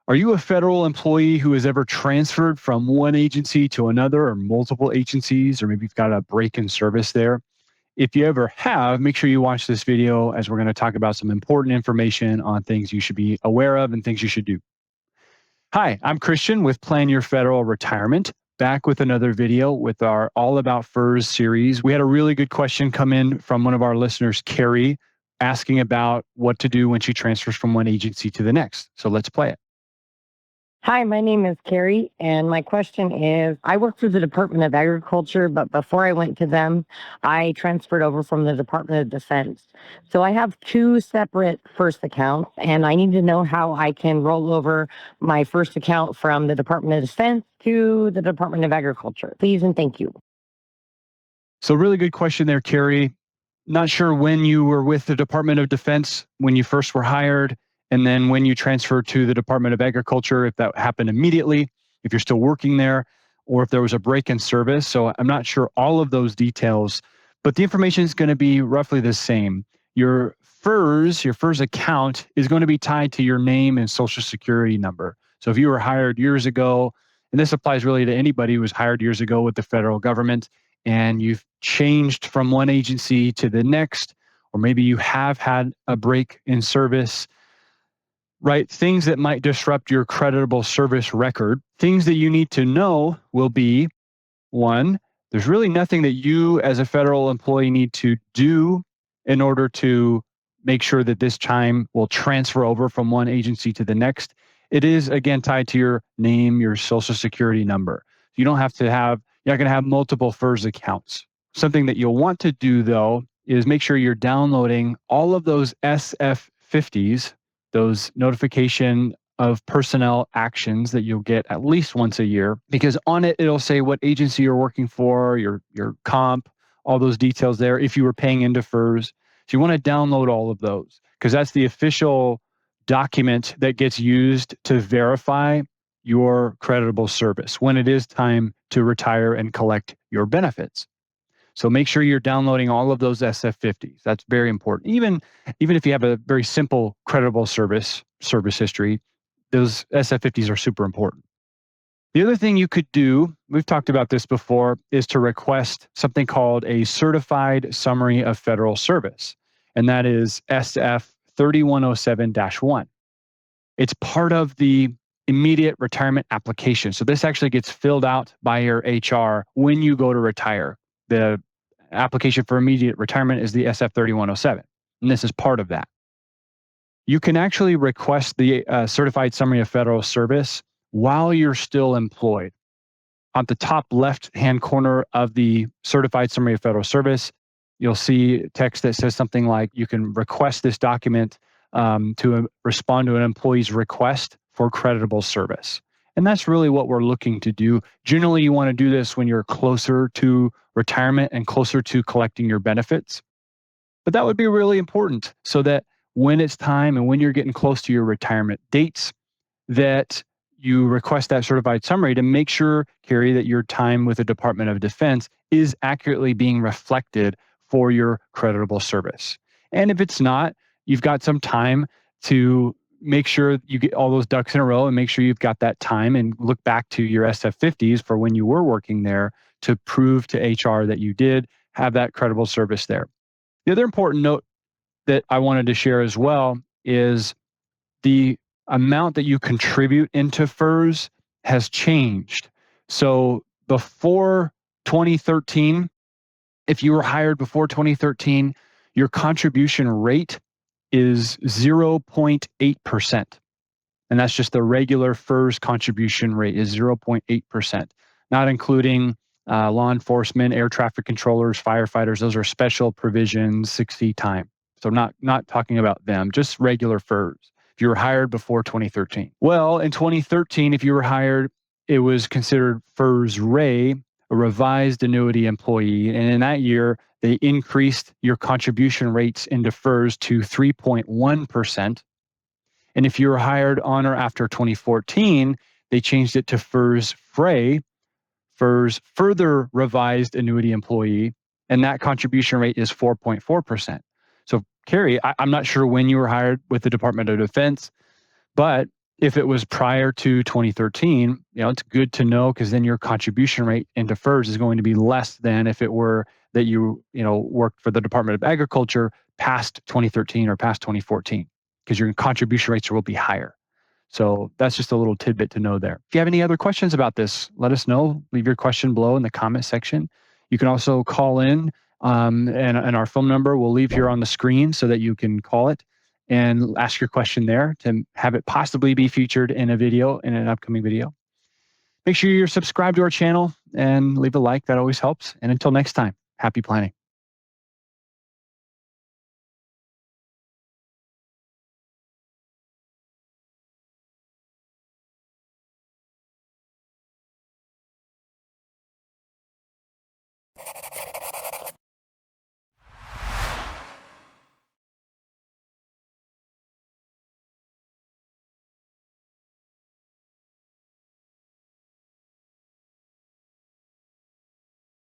Are you a federal employee who has ever transferred from one agency to another or multiple agencies, or maybe you've got a break in service there? If you ever have, make sure you watch this video as we're going to talk about some important information on things you should be aware of and things you should do. Hi, I'm Christian with Plan Your Federal Retirement, back with another video with our All About FERS series. We had a really good question come in from one of our listeners, Carrie, asking about what to do when she transfers from one agency to the next. So let's play it. Hi, my name is Carrie, and my question is, I work for the Department of Agriculture, but before I went to them, I transferred over from the Department of Defense. So I have two separate first accounts, and I need to know how I can roll over my first account from the Department of Defense to the Department of Agriculture. Please and thank you. So really good question there, Carrie. Not sure when you were with the Department of Defense when you first were hired, and then when you transferred to the Department of Agriculture, if that happened immediately, if you're still working there, or if there was a break in service. So I'm not sure all of those details, but the information is going to be roughly the same. Your FERS account is going to be tied to your name and social security number. So if you were hired years ago, and this applies really to anybody who was hired years ago with the federal government, and you've changed from one agency to the next, or maybe you have had a break in service, right? Things that might disrupt your creditable service record, things that you need to know will be, one, there's really nothing that you as a federal employee need to do in order to make sure that this time will transfer over from one agency to the next. It is, again, tied to your name, your social security number. You don't have to have, you're not going to have multiple FERS accounts. Something that you'll want to do, though, is make sure you're downloading all of those SF50s, those notification of personnel actions that you'll get at least once a year, because on it, it'll say what agency you're working for, your comp, all those details there, if you were paying into FERS. So you want to download all of those because that's the official document that gets used to verify your creditable service when it is time to retire and collect your benefits. So make sure you're downloading all of those SF50s. That's very important. Even if you have a very simple creditable service history, those SF50s are super important. The other thing you could do, we've talked about this before, is to request something called a certified summary of federal service, and that is SF 3107-1. It's part of the immediate retirement application. So this actually gets filled out by your HR when you go to retire. The application for immediate retirement is the SF 3107, and this is part of that. You can actually request the certified summary of federal service while you're still employed. On the top left-hand corner of the certified summary of federal service, you'll see text that says something like, you can request this document to respond to an employee's request for creditable service. And that's really what we're looking to do. Generally, you want to do this when you're closer to retirement and closer to collecting your benefits. But that would be really important so that when it's time and when you're getting close to your retirement dates, that you request that certified summary to make sure, Carrie, that your time with the Department of Defense is accurately being reflected for your creditable service. And if it's not, you've got some time to make sure you get all those ducks in a row and make sure you've got that time and look back to your SF50s for when you were working there to prove to HR that you did have that credible service there. The other important note that I wanted to share as well is the amount that you contribute into FERS has changed. So before 2013, if you were hired before 2013, your contribution rate is 0.8%. And that's just the regular FERS contribution rate is 0.8%, not including law enforcement, air traffic controllers, firefighters. Those are special provisions, 6C time. So not talking about them, just regular FERS. If you were hired before 2013. Well, in 2013, if you were hired, it was considered FERS Ray, a revised annuity employee. And in that year, they increased your contribution rates into FERS to 3.1%. And if you were hired on or after 2014, they changed it to FERS Fray, FERS Further Revised Annuity Employee, and that contribution rate is 4.4%. So, Carrie, I'm not sure when you were hired with the Department of Defense, but If it was prior to 2013, it's good to know, because then your contribution rate into FERS is going to be less than if it were that worked for the Department of Agriculture past 2013 or past 2014, because your contribution rates will be higher. So that's just a little tidbit to know there. If you have any other questions about this, let us know. Leave your question below in the comment section. You can also call in, and our phone number we'll leave here on the screen so that you can call it and ask your question there to have it possibly be featured in a video, in an upcoming video. Make sure you're subscribed to our channel and leave a like. That always helps. And until next time, happy planning.